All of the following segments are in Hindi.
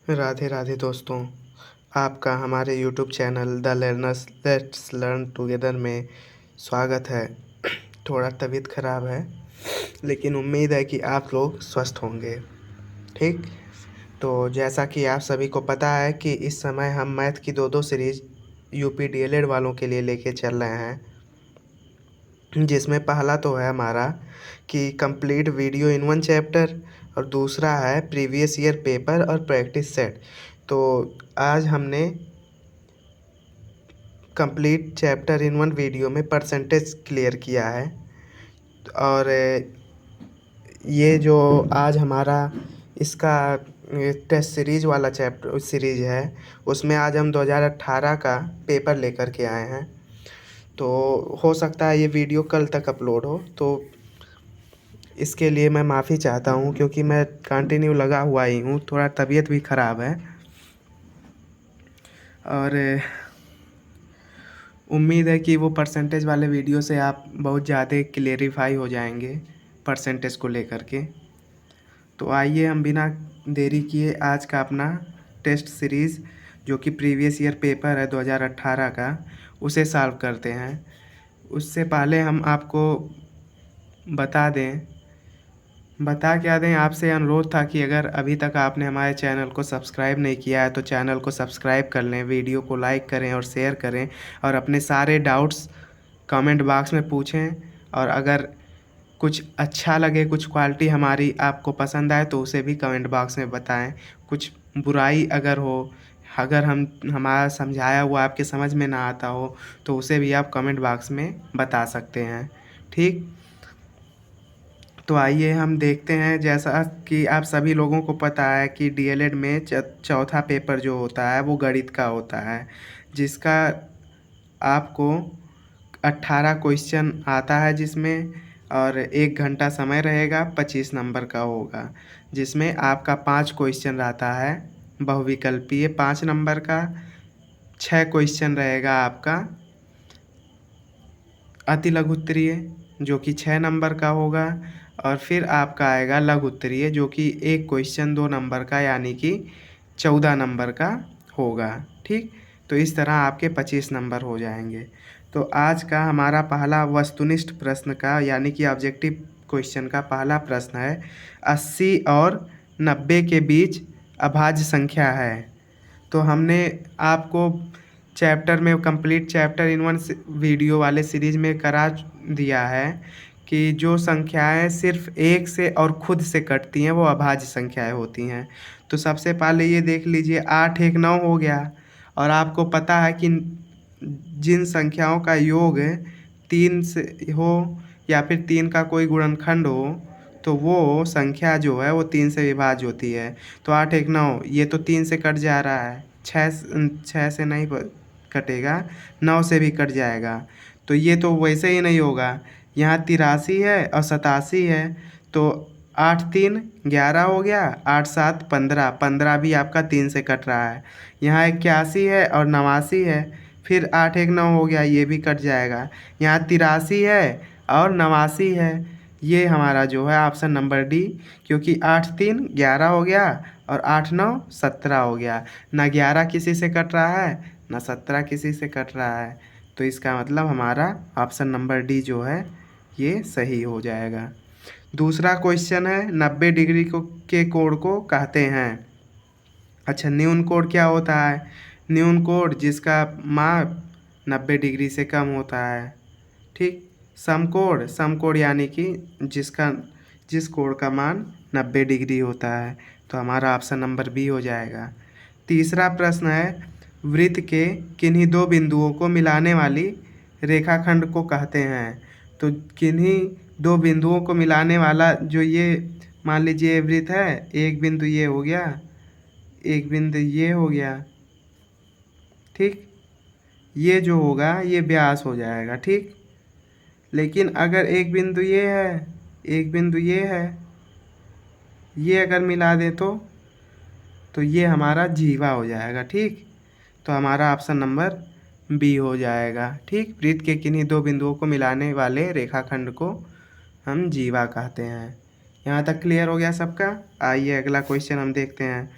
राधे राधे दोस्तों। आपका हमारे YouTube channel the learners let's learn together में स्वागत है। थोड़ा तबीयत ख़राब है, लेकिन उम्मीद है कि आप लोग स्वस्थ होंगे। ठीक, तो जैसा कि आप सभी को पता है कि इस समय हम मैथ की दो सीरीज़ यूपी डीएलएड वालों के लिए लेके चल रहे हैं, जिसमें पहला तो है हमारा कि complete video in one chapter और दूसरा है प्रीवियस ईयर पेपर और प्रैक्टिस सेट। तो आज हमने complete chapter in one video में परसेंटेज क्लियर किया है। और ये जो आज हमारा इसका टेस्ट सीरीज़ वाला चैप्टर सीरीज़ है, उसमें आज हम 2018 का पेपर लेकर के आए हैं। तो हो सकता है ये वीडियो कल तक अपलोड हो, तो इसके लिए मैं माफ़ी चाहता हूँ, क्योंकि मैं कंटिन्यू लगा हुआ ही हूँ। थोड़ा तबीयत भी ख़राब है और उम्मीद है कि वो परसेंटेज वाले वीडियो से आप बहुत ज़्यादा क्लेरिफाई हो जाएंगे परसेंटेज को लेकर के। तो आइए हम बिना देरी किए आज का अपना टेस्ट सीरीज़ जो कि प्रीवियस ईयर पेपर है 2018 का, उसे सॉल्व करते हैं। उससे पहले हम आपको बता क्या दें, आपसे अनुरोध था कि अगर अभी तक आपने हमारे चैनल को सब्सक्राइब नहीं किया है तो चैनल को सब्सक्राइब कर लें, वीडियो को लाइक करें और शेयर करें, और अपने सारे डाउट्स कमेंट बॉक्स में पूछें। और अगर कुछ अच्छा लगे, कुछ क्वालिटी हमारी आपको पसंद आए तो उसे भी कमेंट बॉक्स में बताएं। कुछ बुराई अगर हो, अगर हमारा समझाया हुआ आपके समझ में ना आता हो, तो उसे भी आप कमेंट बॉक्स में बता सकते हैं। ठीक, तो आइए हम देखते हैं। जैसा कि आप सभी लोगों को पता है कि डीएलएड में चौथा पेपर जो होता है वो गणित का होता है, जिसका आपको 18 क्वेश्चन आता है, जिसमें और 1 घंटा समय रहेगा, 25 नंबर का होगा, जिसमें आपका 5 क्वेश्चन रहता है बहुविकल्पीय 5 नंबर का, 6 क्वेश्चन रहेगा आपका अति लघु उत्तरीय जो कि 6 नंबर का होगा, और फिर आपका आएगा लघु उत्तरीय जो कि 1 क्वेश्चन 2 नंबर का, यानी कि 14 नंबर का होगा। ठीक, तो इस तरह आपके 25 नंबर हो जाएंगे। तो आज का हमारा पहला वस्तुनिष्ठ प्रश्न का यानी कि ऑब्जेक्टिव क्वेश्चन का पहला प्रश्न है, 80 और 90 के बीच अभाज्य संख्या है। तो हमने आपको चैप्टर में complete chapter in one video वाले सीरीज़ में करा दिया है कि जो संख्याएं सिर्फ एक से और खुद से कटती हैं वो अभाज्य संख्याएं होती हैं। तो सबसे पहले ये देख लीजिए, 8 1 9 हो गया, और आपको पता है कि जिन संख्याओं का योग 3 से हो या फिर 3 का कोई गुणनखंड हो, तो वो संख्या जो है वो 3 से विभाज्य होती है। तो 8 1 9, ये तो 3 से कट जा रहा है, 6 से नहीं कटेगा, 9 से भी कट जाएगा। तो ये तो वैसे ही नहीं होगा। यहाँ 83 है और 87 है, तो 8 3 11 हो गया, 8 7 15, 15 भी आपका 3 से कट रहा है। यहाँ 81 है और 89 है, फिर 8 1 9 हो गया, ये भी कट जाएगा। यहाँ 83 है और 89 है, ये हमारा जो है ऑप्शन नंबर डी, क्योंकि 8 3 11 हो गया और 8 9 17 हो गया। ना 11 किसी से कट रहा है, ना 17 किसी से कट रहा है, तो इसका मतलब हमारा ऑप्शन नंबर डी जो है ये सही हो जाएगा। दूसरा क्वेश्चन है, 90 डिग्री के कोण को कहते हैं। अच्छा, न्यून कोण क्या होता है? न्यून कोण जिसका माप 90 डिग्री से कम होता है। ठीक, समकोण यानी कि जिस कोण का मान 90 डिग्री होता है। तो हमारा ऑप्शन नंबर बी हो जाएगा। तीसरा प्रश्न है, वृत्त के किन्हीं दो बिंदुओं को मिलाने वाली रेखाखंड को कहते हैं। तो किन्हीं दो बिंदुओं को मिलाने वाला जो ये मान लीजिए वृत्त है, एक बिंदु ये हो गया, एक बिंदु ये हो गया। ठीक, ये जो होगा ये व्यास हो जाएगा। ठीक, लेकिन अगर एक बिंदु ये है, एक बिंदु ये है, ये अगर मिला दे तो ये हमारा जीवा हो जाएगा। ठीक, तो हमारा ऑप्शन नंबर बी हो जाएगा। ठीक, वृत्त के किन्हीं दो बिंदुओं को मिलाने वाले रेखाखंड को हम जीवा कहते हैं। यहाँ तक क्लियर हो गया सबका? आइए अगला क्वेश्चन हम देखते हैं।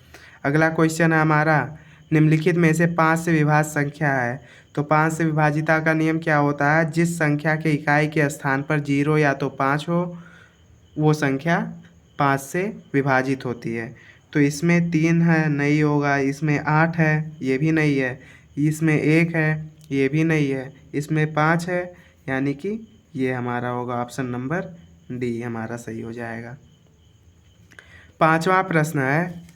अगला क्वेश्चन है हमारा, निम्नलिखित में से 5 से विभाज्य संख्या है। तो 5 से विभाजिता का नियम क्या होता है, जिस संख्या के इकाई के स्थान पर 0 या तो 5 हो वो संख्या 5 से विभाजित होती है। तो इसमें 3 है, नहीं होगा। इसमें 8 है, ये भी नहीं है। इसमें 1 है, ये भी नहीं है। इसमें 5 है, यानी कि ये हमारा होगा ऑप्शन नंबर डी हमारा सही हो जाएगा। 5वां प्रश्न है,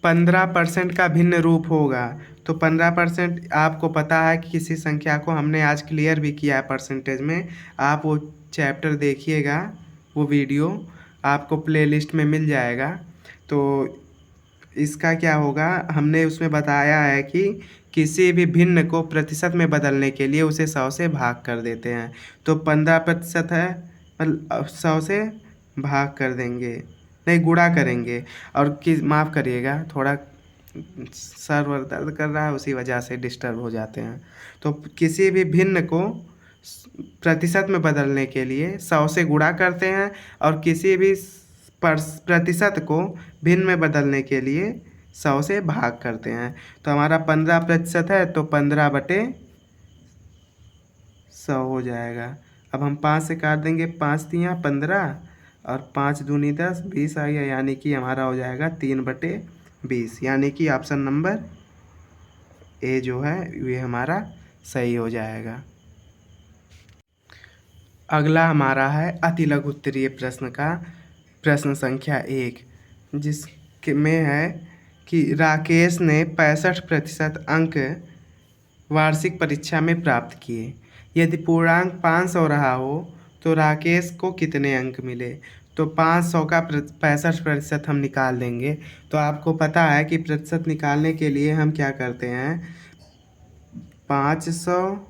15% का भिन्न रूप होगा। तो 15% आपको पता है कि किसी संख्या को हमने आज क्लियर भी किया है परसेंटेज में। आप वो चैप्टर देखिएगा, वो वीडियो आपको प्लेलिस्ट में मिल जाएगा। तो इसका क्या होगा, हमने उसमें बताया है कि किसी भी भिन्न को प्रतिशत में बदलने के लिए उसे 100 से भाग कर देते हैं। तो 15% है, 100 से भाग कर देंगे, नहीं गुणा करेंगे। और माफ़ करिएगा, थोड़ा सर दर्द कर रहा है, उसी वजह से डिस्टर्ब हो जाते हैं। तो किसी भी भिन्न को प्रतिशत में बदलने के लिए 100 से गुणा करते हैं, और किसी भी प्रतिशत को भिन्न में बदलने के लिए 100 से भाग करते हैं। तो हमारा 15% है, तो 15/100 हो जाएगा। अब हम 5 से काट देंगे, 5 तियाँ 15 और 5 दूनी 10, 20 आ गया, यानी कि हमारा हो जाएगा 3/20, यानी कि ऑप्शन नंबर ए जो है ये हमारा सही हो जाएगा। अगला हमारा है अति लघु उत्तरीय प्रश्न का प्रश्न संख्या 1, जिसमें है कि राकेश ने 65% अंक वार्षिक परीक्षा में प्राप्त किए। यदि पूर्णांक 500 रहा हो तो राकेश को कितने अंक मिले। तो 500 का 65% हम निकाल देंगे। तो आपको पता है कि प्रतिशत निकालने के लिए हम क्या करते हैं, 500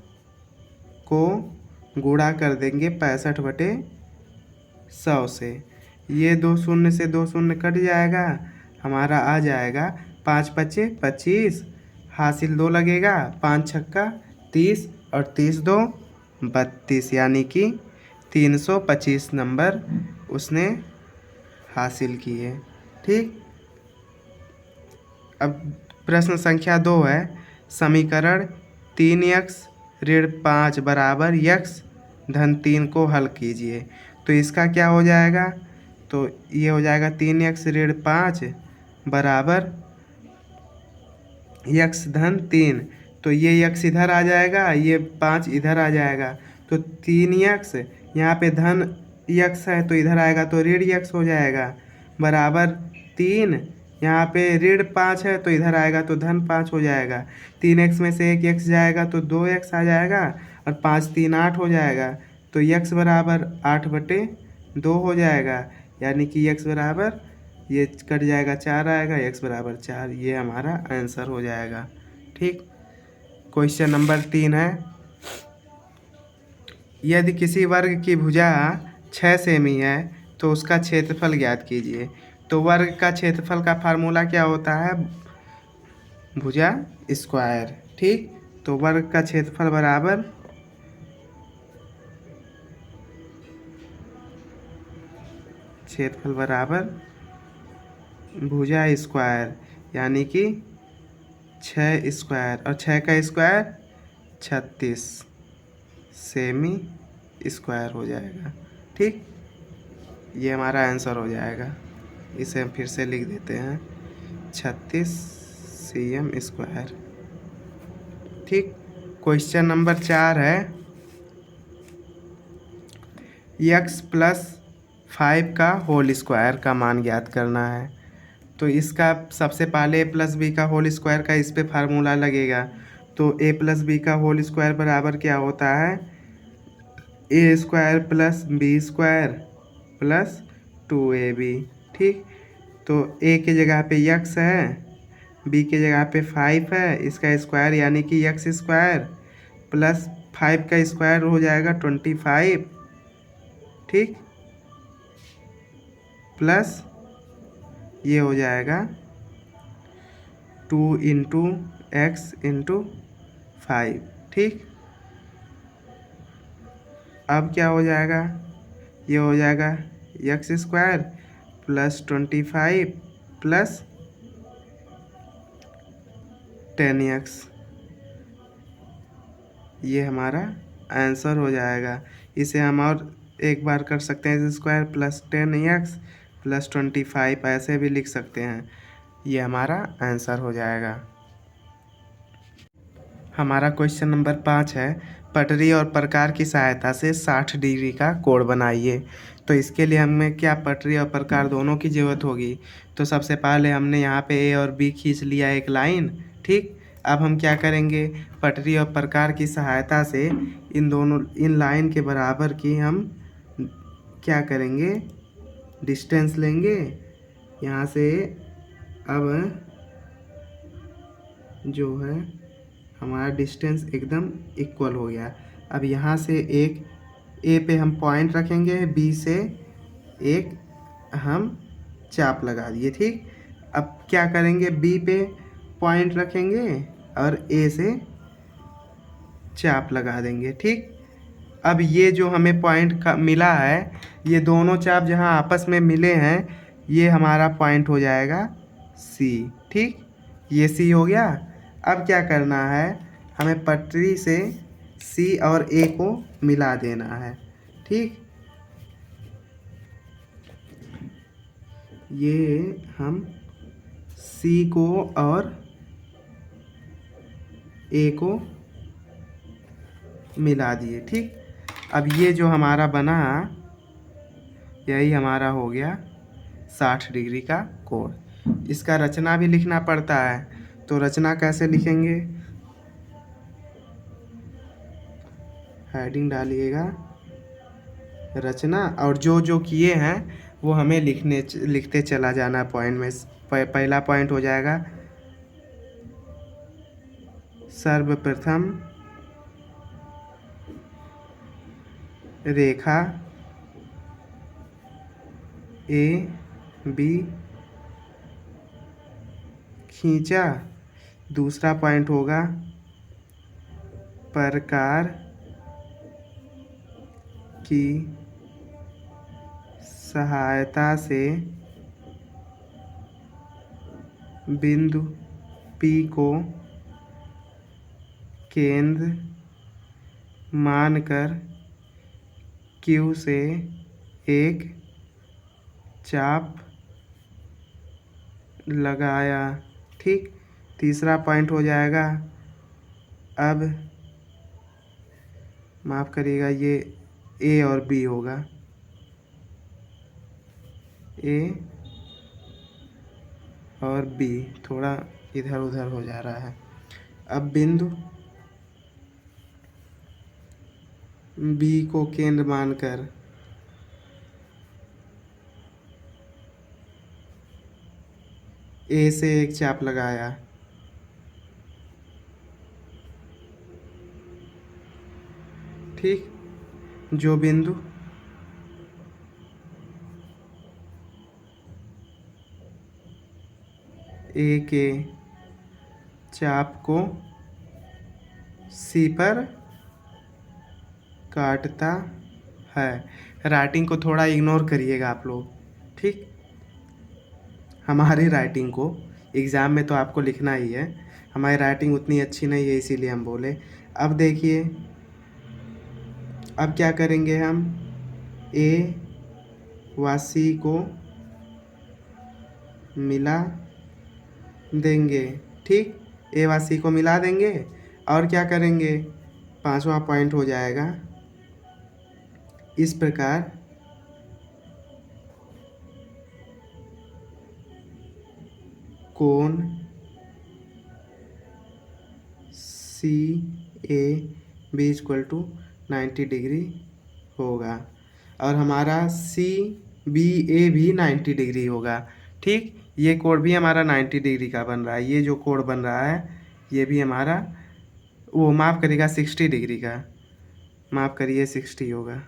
को गुणा कर देंगे 65/100 से। ये 2 शून्य से 2 शून्य कट जाएगा, हमारा आ जाएगा 5×5 = 25, हासिल 2 लगेगा, 5×6 = 30 और 30×2 = 32, यानी कि 325 नंबर उसने हासिल किए। ठीक, अब प्रश्न संख्या 2 है, समीकरण 3x - 5 = x - 3 को हल कीजिए। तो इसका क्या हो जाएगा, तो ये हो जाएगा 3x - 5 = x - 3। तो ये x इधर आ जाएगा, ये 5 इधर आ जाएगा। तो 3x, यहाँ पे धन x है तो इधर आएगा तो ऋण x हो जाएगा, बराबर 3, यहाँ पे ऋण 5 है तो इधर आएगा तो धन 5 हो जाएगा। 3x में से 1 x जाएगा तो 2x आ जाएगा, और 5 × 3 = 8 हो जाएगा। तो x बराबर 8/2 हो जाएगा, यानी कि x बराबर, ये कट जाएगा 4 आएगा, x बराबर 4, ये हमारा आंसर हो जाएगा। ठीक, क्वेश्चन नंबर 3 है, यदि किसी वर्ग की भुजा 6 सेमी है तो उसका क्षेत्रफल ज्ञात कीजिए। तो वर्ग का क्षेत्रफल का फार्मूला क्या होता है, भुजा स्क्वायर। ठीक, तो वर्ग का क्षेत्रफल बराबर भुजा स्क्वायर, यानी कि 6 स्क्वायर, और 6 का स्क्वायर 36 सेमी स्क्वायर हो जाएगा। ठीक, ये हमारा आंसर हो जाएगा। इसे हम फिर से लिख देते हैं, 36 cm स्क्वायर। ठीक, क्वेश्चन नंबर 4 है, x + 5 का होल स्क्वायर का मान ज्ञात करना है। तो इसका सबसे पहले a + b का होल स्क्वायर का इस पे फार्मूला लगेगा। तो a + b का होल स्क्वायर बराबर क्या होता है, a² + b² + 2ab। ठीक, तो a की जगह पे x है, b की जगह पे 5 है, इसका स्क्वायर यानी कि x² + 5 का स्क्वायर हो जाएगा 25। ठीक, प्लस ये हो जाएगा 2 × x × 5। ठीक, अब क्या हो जाएगा, ये हो जाएगा x² + 25 + 10x, ये हमारा आंसर हो जाएगा। इसे हम और एक बार कर सकते हैं, स्क्वायर प्लस 10x प्लस 25, ऐसे भी लिख सकते हैं। ये हमारा आंसर हो जाएगा। हमारा क्वेश्चन नंबर 5 है, पटरी और प्रकार की सहायता से 60 डिग्री का कोण बनाइए। तो इसके लिए हमें क्या पटरी और प्रकार दोनों की ज़रूरत होगी। तो सबसे पहले हमने यहाँ पे ए और बी खींच लिया एक लाइन, ठीक। अब हम क्या करेंगे, पटरी और प्रकार की सहायता से इन लाइन के बराबर की हम क्या करेंगे, डिस्टेंस लेंगे यहाँ से। अब जो है हमारा डिस्टेंस एकदम इक्वल हो गया। अब यहाँ से एक ए पे हम पॉइंट रखेंगे, बी से एक हम चाप लगा दिए, ठीक। अब क्या करेंगे, बी पे पॉइंट रखेंगे और ए से चाप लगा देंगे, ठीक। अब ये जो हमें पॉइंट का मिला है, ये दोनों चाप जहाँ आपस में मिले हैं, ये हमारा पॉइंट हो जाएगा सी, ठीक। ये सी हो गया। अब क्या करना है, हमें पटरी से सी और ए को मिला देना है, ठीक। ये हम सी को और ए को मिला दिए, ठीक। अब ये जो हमारा बना, यही हमारा हो गया 60 डिग्री का कोण। इसका रचना भी लिखना पड़ता है, तो रचना कैसे लिखेंगे, हेडिंग डालिएगा रचना, और जो जो किए हैं वो हमें लिखते चला जाना पॉइंट में। पहला पॉइंट हो जाएगा, सर्वप्रथम रेखा ए बी खींचा। दूसरा पॉइंट होगा, प्रकार की सहायता से बिंदु P को केंद्र मानकर Q से एक चाप लगाया, ठीक। तीसरा पॉइंट हो जाएगा, अब माफ़ करिएगा, ये ए और बी होगा, ए और बी, थोड़ा इधर उधर हो जा रहा है। अब बिंदु बी को केंद्र मानकर ए से एक चाप लगाया, ठीक। जो बिंदु ए के चाप को सी पर काटता है। राइटिंग को थोड़ा इग्नोर करिएगा आप लोग, ठीक। हमारी राइटिंग को एग्ज़ाम में तो आपको लिखना ही है, हमारी राइटिंग उतनी अच्छी नहीं है, इसीलिए हम बोले। अब देखिए, अब क्या करेंगे, हम ए व सी को मिला देंगे, ठीक। ए व सी को मिला देंगे और क्या करेंगे, पांचवा पॉइंट हो जाएगा, इस प्रकार कोण C A B equal to 90 degree होगा, और हमारा सी बी ए भी 90 डिग्री होगा, ठीक। ये कोण भी हमारा 90 डिग्री का बन रहा है। ये जो कोण बन रहा है, ये भी हमारा, वो माफ़ करिएगा 60 डिग्री का, माफ़ करिए 60 होगा,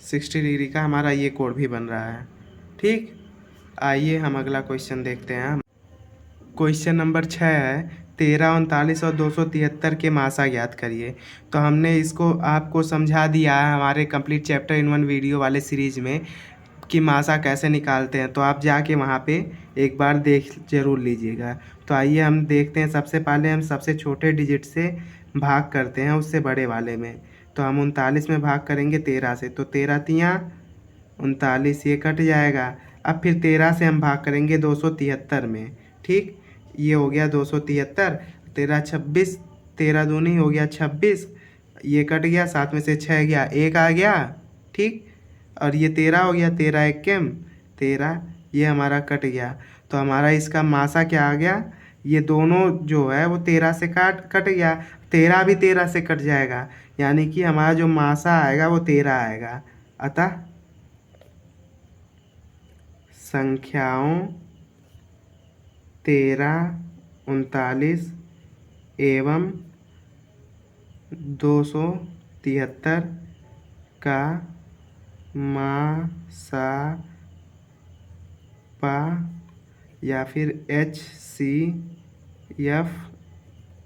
60 डिग्री का हमारा ये कोण भी बन रहा है, ठीक। आइए हम अगला क्वेश्चन देखते हैं। क्वेश्चन नंबर 6 है, 13, 39 और 273 के मासा ज्ञात करिए। तो हमने इसको आपको समझा दिया है हमारे complete chapter in one video वाले सीरीज में। की मासा कैसे निकालते हैं, तो आप जाके वहाँ पे एक बार देख ज़रूर लीजिएगा। तो आइए हम देखते हैं। सबसे पहले हम सबसे छोटे डिजिट से भाग करते हैं उससे बड़े वाले में। तो हम 39 में भाग करेंगे 13 से, तो 13 तियाँ 39, ये कट जाएगा। अब फिर 13 से हम भाग करेंगे 273 में, ठीक, ये हो गया 273। 13 26, 13 दूनी हो गया 26, ये कट गया, 7 में से 6 गया, 1 आ गया, ठीक। और ये 13 हो गया, 13 एक्केम 13, ये हमारा कट गया। तो हमारा इसका मासा क्या आ गया, ये दोनों जो है वो 13 से कट गया, 13 भी 13 से कट जाएगा, यानी कि हमारा जो मासा आएगा वो 13 आएगा। अतः संख्याओं 13, 39 एवं 273 का मासा या फिर HCF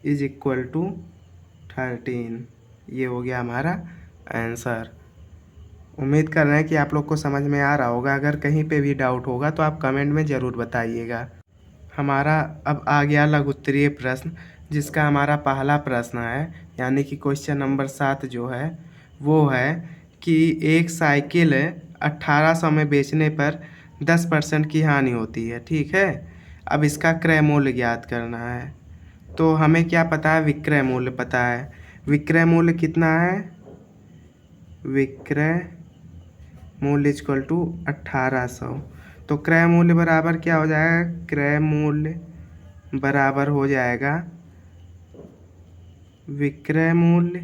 इज इक्वल टू 13। ये हो गया हमारा आंसर। उम्मीद कर रहे हैं कि आप लोग को समझ में आ रहा होगा। अगर कहीं पे भी डाउट होगा तो आप कमेंट में ज़रूर बताइएगा। हमारा अब आ गया लघु उत्तरीय प्रश्न, जिसका हमारा पहला प्रश्न है, यानी कि क्वेश्चन नंबर 7 जो है वो है कि एक साइकिल 1800 में बेचने पर 10% की हानि होती है, ठीक है। अब इसका क्रय मूल्य ज्ञात करना है। तो हमें क्या पता है, विक्रय मूल्य पता है। विक्रय मूल्य कितना है, विक्रय मूल्य इक्वल टू 1800। तो क्रय मूल्य बराबर क्या हो जाएगा, क्रय मूल्य बराबर हो जाएगा विक्रय मूल्य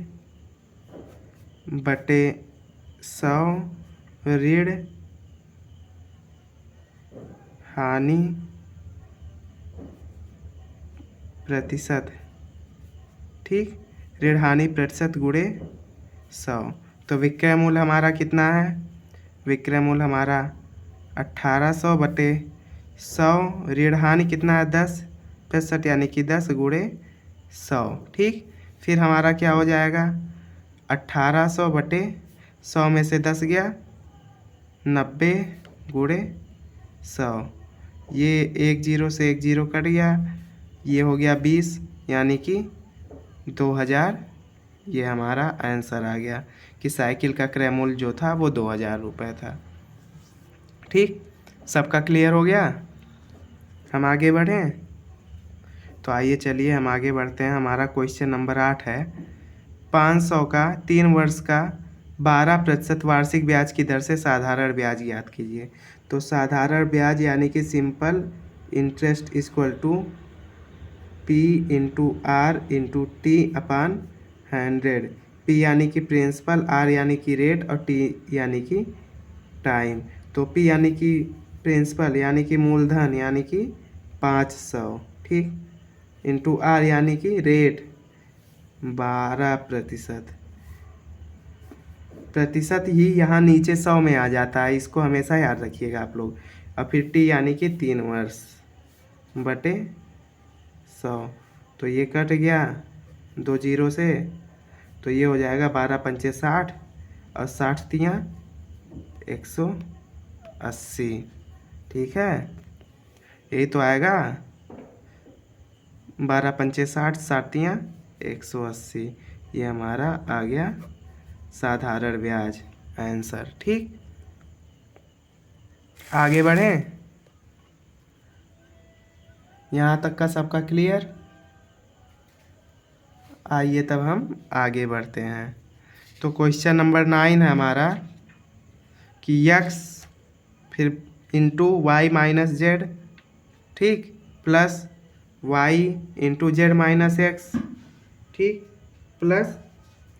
बटे 100 ऋण हानि प्रतिशत, ठीक, ऋण हानि प्रतिशत गुणे 100। तो विक्रय मूल्य हमारा कितना है, विक्रय मूल्य हमारा 1800 बटे 100, ऋण हानि कितना है 10%, यानी कि 10 गुणे 100, ठीक। फिर हमारा क्या हो जाएगा, 1800 बटे 100 में से 10 गया, 90 गुणे 100, ये 1 0 से 1 0 कट गया, ये हो गया 20, यानी कि 2000। ये हमारा आंसर आ गया कि साइकिल का क्रय मूल्य जो था वो 2000 रुपये था, ठीक। सबका क्लियर हो गया, हम आगे बढ़ें। तो आइए चलिए हम आगे बढ़ते हैं। हमारा क्वेश्चन नंबर 8 है, 500 का 3 वर्ष का 12% वार्षिक ब्याज की दर से साधारण ब्याज ज्ञात कीजिए। तो साधारण ब्याज यानी कि simple interest equal to P into R into T upon 100। P यानी कि प्रिंसिपल, R यानी कि रेट और T यानी कि टाइम। तो P यानी कि प्रिंसिपल यानी कि मूलधन यानी कि 500, ठीक, इंटू R यानी कि रेट 12%। प्रतिशत ही यहाँ नीचे 100 में आ जाता है, इसको हमेशा याद रखिएगा आप लोग। और फिर T यानी कि 3 वर्ष बटे 100, तो ये कट गया 2 0 से, तो ये हो जाएगा 12 पंचे 60 और 60 तियाँ 180, ठीक है। यही तो आएगा 12 पंचे 60, 60 तियाँ 180, ये हमारा आ गया साधारण ब्याज आंसर, ठीक। आगे बढ़ें, यहाँ तक का सबका क्लियर। आइए तब हम आगे बढ़ते हैं। तो क्वेश्चन नंबर 9 है हमारा कि x फिर इंटू वाई माइनस जेड, ठीक, plus Y into Z minus X, ठीक, plus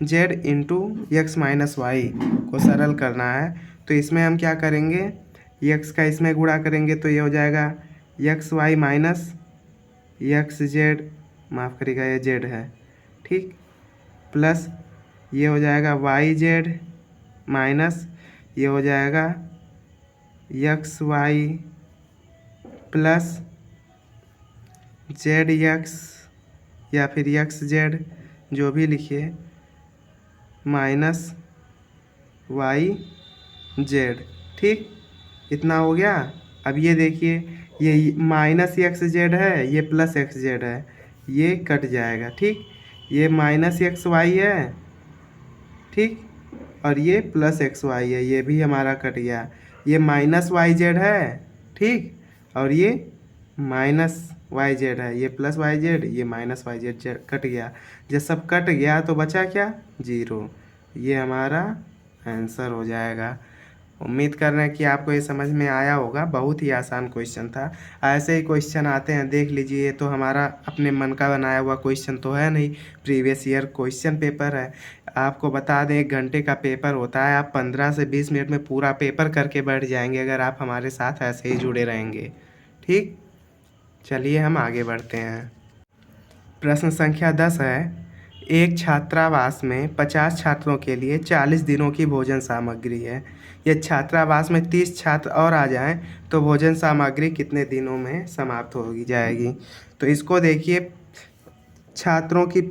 Z into X minus Y को सरल करना है। तो इसमें हम क्या करेंगे, एक्स का इसमें गुणा करेंगे तो ये हो जाएगा X Y minus X Z, माफ़ करिएगा ये जेड है, ठीक, प्लस ये हो जाएगा वाई जेड माइनस ये हो जाएगा X Y plus Z X या फिर एक्स जेड जो भी लिखिए माइनस वाई जेड, ठीक। इतना हो गया। अब ये देखिए, ये माइनस एक्स जेड है, ये प्लस एक्स जेड है, ये कट जाएगा। ठीक, ये माइनस एक्स वाई है, ठीक, और ये प्लस एक्स वाई है, ये भी हमारा कट गया। ये माइनस वाई जेड है, ठीक, और ये माइनस वाई जेड है, ये प्लस वाई जेड, ये माइनस वाई जेड कट गया। जब सब कट गया तो बचा क्या? जीरो। ये हमारा आंसर हो जाएगा। उम्मीद कर रहे हैं कि आपको ये समझ में आया होगा। बहुत ही आसान क्वेश्चन था। ऐसे ही क्वेश्चन आते हैं, देख लीजिए। तो हमारा अपने मन का बनाया हुआ क्वेश्चन तो है नहीं, प्रीवियस ईयर क्वेश्चन पेपर है। आपको बता दें 1 घंटे का पेपर होता है। आप 15 से 20 मिनट में पूरा पेपर करके बैठ जाएंगे अगर आप हमारे साथ ऐसे ही जुड़े रहेंगे। ठीक, चलिए हम आगे बढ़ते हैं। प्रश्न संख्या 10 है, एक छात्रावास में 50 छात्रों के लिए 40 दिनों की भोजन सामग्री है। यदि छात्रावास में 30 छात्र और आ जाएं तो भोजन सामग्री कितने दिनों में समाप्त होगी जाएगी? तो इसको देखिए, छात्रों की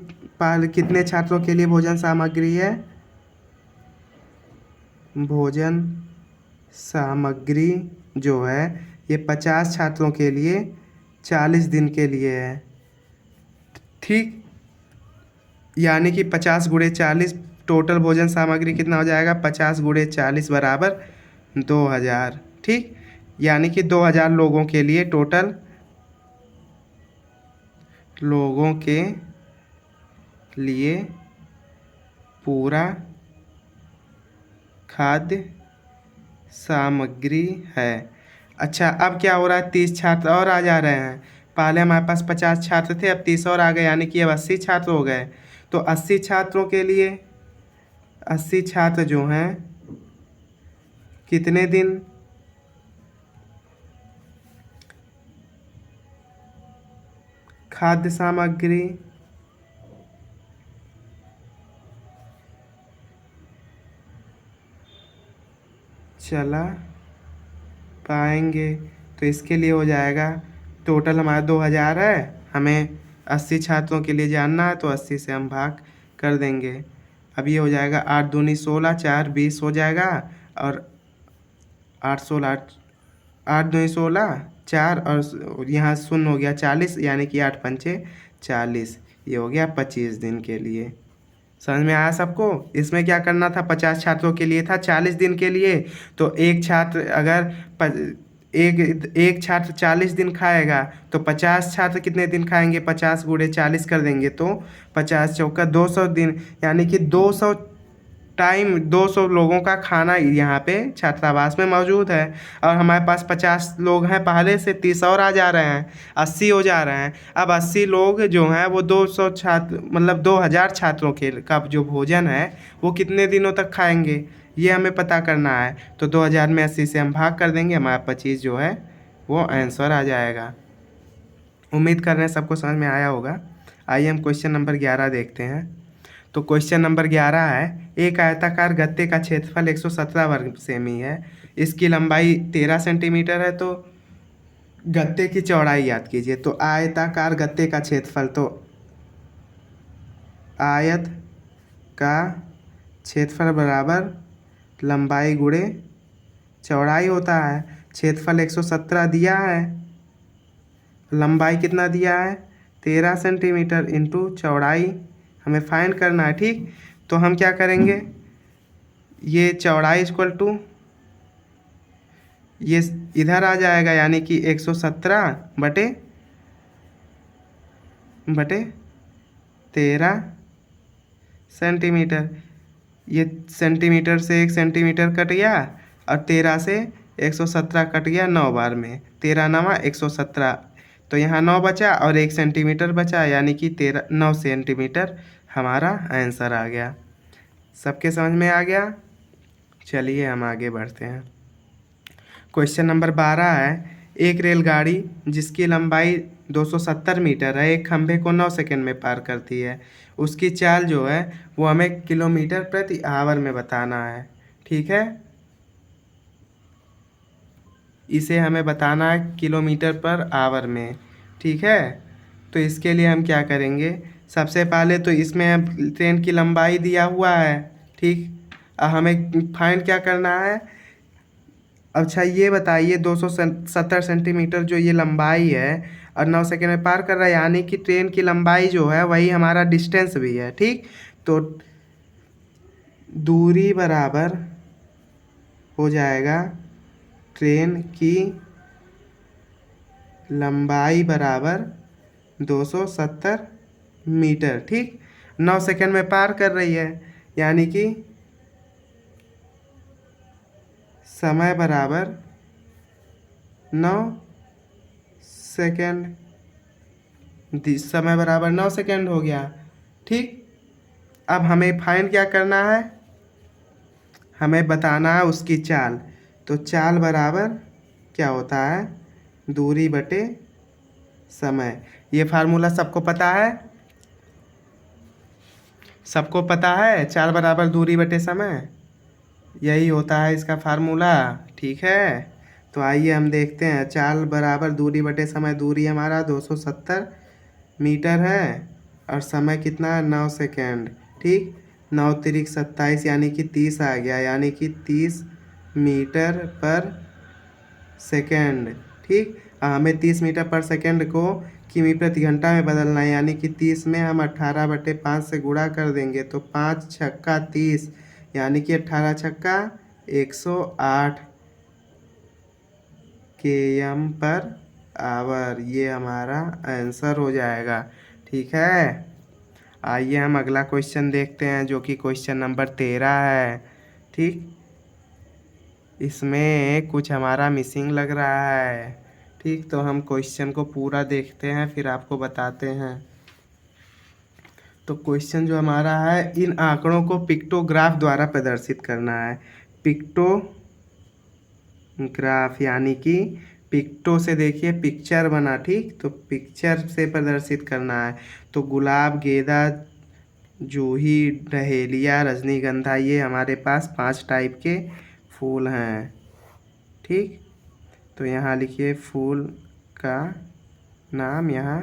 कितने छात्रों के लिए भोजन सामग्री है? भोजन सामग्री जो है ये 50 छात्रों के लिए 40 दिन के लिए है। ठीक, यानी कि 50 गुणे 40, टोटल भोजन सामग्री कितना हो जाएगा? 50 गुणे 40 बराबर 2000। ठीक, यानी कि 2000 लोगों के लिए, टोटल लोगों के लिए पूरा खाद्य सामग्री है। अच्छा, अब क्या हो रहा है? 30 छात्र और आ जा रहे हैं। पहले हमारे पास 50 छात्र थे, अब 30 और आ गए, यानी कि अब 80 छात्र हो गए। तो 80 छात्रों के लिए 80 छात्र जो हैं कितने दिन? खाद्य सामग्री चला पाएंगे। तो इसके लिए हो जाएगा, टोटल हमारा 2000 है, हमें 80 छात्रों के लिए जानना है, तो 80 से हम भाग कर देंगे। अब ये हो जाएगा 8 दूनी 16, 4 20 हो जाएगा, और 8 16 8 दूनी 16, 4 और यहाँ शून्य हो गया 40, यानी कि 8 पंचे 40। ये हो गया 25 दिन के लिए। समझ में आया सबको? इसमें क्या करना था? 50 छात्रों के लिए था 40 दिन के लिए। तो एक छात्र अगर एक छात्र 40 दिन खाएगा तो 50 छात्र कितने दिन खाएंगे? 50 गुणे 40 कर देंगे तो 50 चौका 200 दिन, यानी कि 200 टाइम 200 लोगों का खाना यहाँ पे छात्रावास में मौजूद है। और हमारे पास 50 लोग हैं पहले से, 30 और आ जा रहे हैं, 80 हो जा रहे हैं। अब 80 लोग जो हैं वो 200 छात्र, मतलब 2000 छात्रों के का जो भोजन है वो कितने दिनों तक खाएंगे, ये हमें पता करना है। तो 2000 में 80 से हम भाग कर देंगे, हमारा 25 जो है वो आंसर आ जाएगा। उम्मीद कर रहे हैं सबको समझ में आया होगा। आइए हम क्वेश्चन नंबर 11 देखते हैं। तो क्वेश्चन नंबर 11 है, एक आयताकार गत्ते का क्षेत्रफल 117 वर्ग सेमी है, इसकी लंबाई 13 सेंटीमीटर है, तो गत्ते की चौड़ाई याद कीजिए। तो आयताकार गत्ते का क्षेत्रफल, तो आयत का क्षेत्रफल बराबर लंबाई गुणे चौड़ाई होता है। क्षेत्रफल 117 दिया है, लंबाई कितना दिया है? 13 सेंटीमीटर, इंटू चौड़ाई हमें फाइंड करना है। ठीक, तो हम क्या करेंगे, ये चौड़ाई इक्वल टू ये इधर आ जाएगा, यानी कि 117 बटे 13 सेंटीमीटर। ये सेंटीमीटर से 1 सेंटीमीटर कट गया, और 13 से 117 कट गया 9 बार में, 13 9 117। तो यहाँ 9 बचा और 1 सेंटीमीटर बचा, यानी कि 9 सेंटीमीटर हमारा आंसर आ गया। सबके समझ में आ गया? चलिए हम आगे बढ़ते हैं। क्वेश्चन नंबर 12 है, एक रेलगाड़ी जिसकी लंबाई 270 मीटर है एक खंभे को 9 सेकंड में पार करती है। उसकी चाल जो है वो हमें किलोमीटर प्रति आवर में बताना है। ठीक है, इसे हमें बताना है किलोमीटर पर आवर में। ठीक है, तो इसके लिए हम क्या करेंगे, सबसे पहले तो इसमें हम ट्रेन की लंबाई दिया हुआ है। ठीक, हमें फाइंड क्या करना है, अच्छा ये बताइए 270 सेंटीमीटर जो ये लंबाई है और 9 सेकेंड में पार कर रहा है, यानी कि ट्रेन की लंबाई जो है वही हमारा डिस्टेंस भी है। ठीक, तो दूरी बराबर हो जाएगा ट्रेन की लंबाई बराबर 270 मीटर। ठीक, 9 सेकेंड में पार कर रही है, यानी कि समय बराबर 9 सेकेंड। समय बराबर 9 सेकेंड हो गया। ठीक, अब हमें फाइंड क्या करना है, हमें बताना है उसकी चाल। तो चाल बराबर क्या होता है, दूरी बटे समय। ये फार्मूला सबको पता है, सबको पता है, चाल बराबर दूरी बटे समय, यही होता है इसका फार्मूला। ठीक है, तो आइए हम देखते हैं। चाल बराबर दूरी बटे समय, दूरी हमारा 270 मीटर है और समय कितना है 9 सेकेंड। ठीक, 9 तिरिक 27 यानी कि 30 आ गया, यानी कि 30 मीटर पर सेकेंड। ठीक, हमें 30 मीटर पर सेकेंड को किमी प्रति घंटा में बदलना है, यानी कि 30 में हम 18/5 से गुणा कर देंगे तो 5 छक्का 30, यानी कि 18 छक्का 108 km पर आवर, ये हमारा आंसर हो जाएगा। ठीक है, आइए हम अगला क्वेश्चन देखते हैं जो कि क्वेश्चन नंबर 13 है। ठीक, इसमें कुछ हमारा मिसिंग लग रहा है। ठीक, तो हम क्वेश्चन को पूरा देखते हैं फिर आपको बताते हैं। तो क्वेश्चन जो हमारा है, इन आंकड़ों को पिक्टोग्राफ द्वारा प्रदर्शित करना है। पिक्टोग्राफ यानी कि पिक्टो से देखिए पिक्चर बना। ठीक, तो पिक्चर से प्रदर्शित करना है। तो गुलाब, गेंदा, जूही, डहेलिया, रजनीगंधा, ये हमारे पास 5 टाइप के फूल हैं। ठीक, तो यहाँ लिखिए फूल का नाम, यहाँ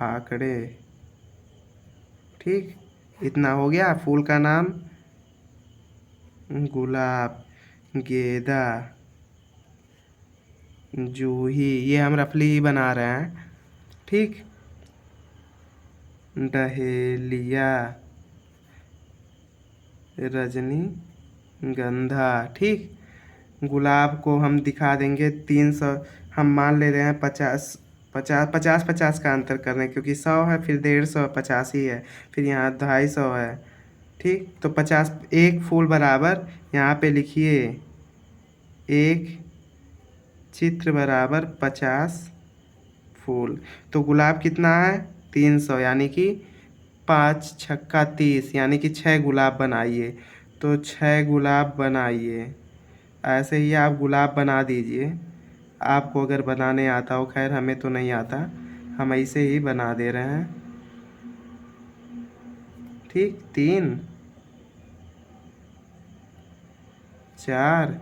आंकड़े। ठीक, इतना हो गया। फूल का नाम गुलाब, गेंदा, जूही, ये हम रफली ही बना रहे हैं। ठीक, डहेलिया, रजनीगंधा। ठीक, गुलाब को हम दिखा देंगे 300, हम मान ले रहे हैं 50 50 50 50 का अंतर कर रहे हैं, क्योंकि 100 है, फिर 150, 85 है, फिर यहाँ 250 है। ठीक, तो 50, एक फूल बराबर, यहाँ पे लिखिए एक चित्र बराबर 50 फूल। तो गुलाब कितना है 300, यानी कि 5 छक्का 30, यानी कि 6 गुलाब बनाइए। तो 6 गुलाब बनाइए, ऐसे ही आप गुलाब बना दीजिए। आपको अगर बनाने आता हो, खैर हमें तो नहीं आता, हम ऐसे ही बना दे रहे हैं। ठीक, 3 4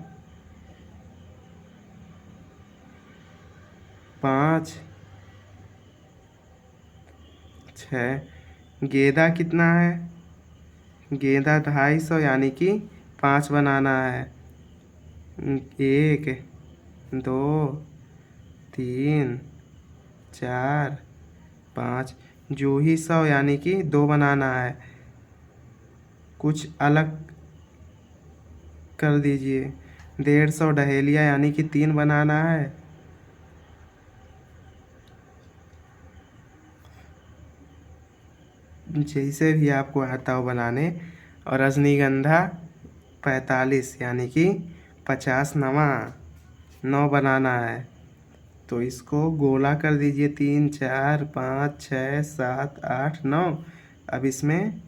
5 6। गेंदा कितना है, गेंदा 250, यानी कि 5 बनाना है। 1 2 3 4 5। जूही 100, यानी कि 2 बनाना है। कुछ अलग कर दीजिए। 150 डहेलिया, यानी कि 3 बनाना है। जैसे भी आपको आता हो बनाने। और रजनीगंधा 45, यानी कि 50 नवा 9 बनाना है। तो इसको गोला कर दीजिए, 3 4 5 6 7 8 9। अब इसमें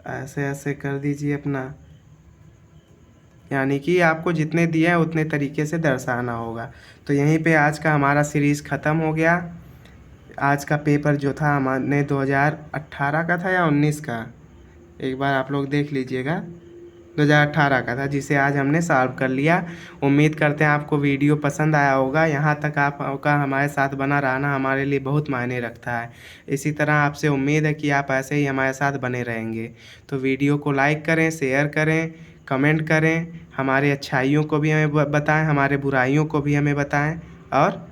ऐसे ऐसे कर दीजिए अपना, यानी कि आपको जितने दिए हैं उतने तरीके से दर्शाना होगा। तो यहीं पे आज का हमारा सीरीज़ ख़त्म हो गया। आज का पेपर जो था हमने 2018 का था या 19 का, एक बार आप लोग देख लीजिएगा, 2018 का था, जिसे आज हमने सॉल्व कर लिया। उम्मीद करते हैं आपको वीडियो पसंद आया होगा। यहाँ तक आपका हमारे साथ बना रहना हमारे लिए बहुत मायने रखता है। इसी तरह आपसे उम्मीद है कि आप ऐसे ही हमारे साथ बने रहेंगे। तो वीडियो को लाइक करें, शेयर करें, कमेंट करें, हमारी अच्छाइयों को भी हमें बताएं, हमारे बुराइयों को भी हमें बताएं और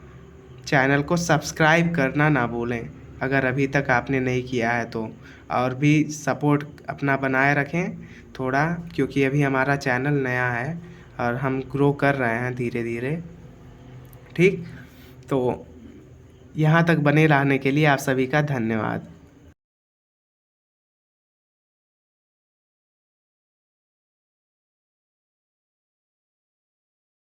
चैनल को सब्सक्राइब करना ना भूलें अगर अभी तक आपने नहीं किया है तो। और भी सपोर्ट अपना बनाए रखें थोड़ा, क्योंकि अभी हमारा चैनल नया है और हम ग्रो कर रहे हैं धीरे धीरे। ठीक, तो यहाँ तक बने रहने के लिए आप सभी का धन्यवाद।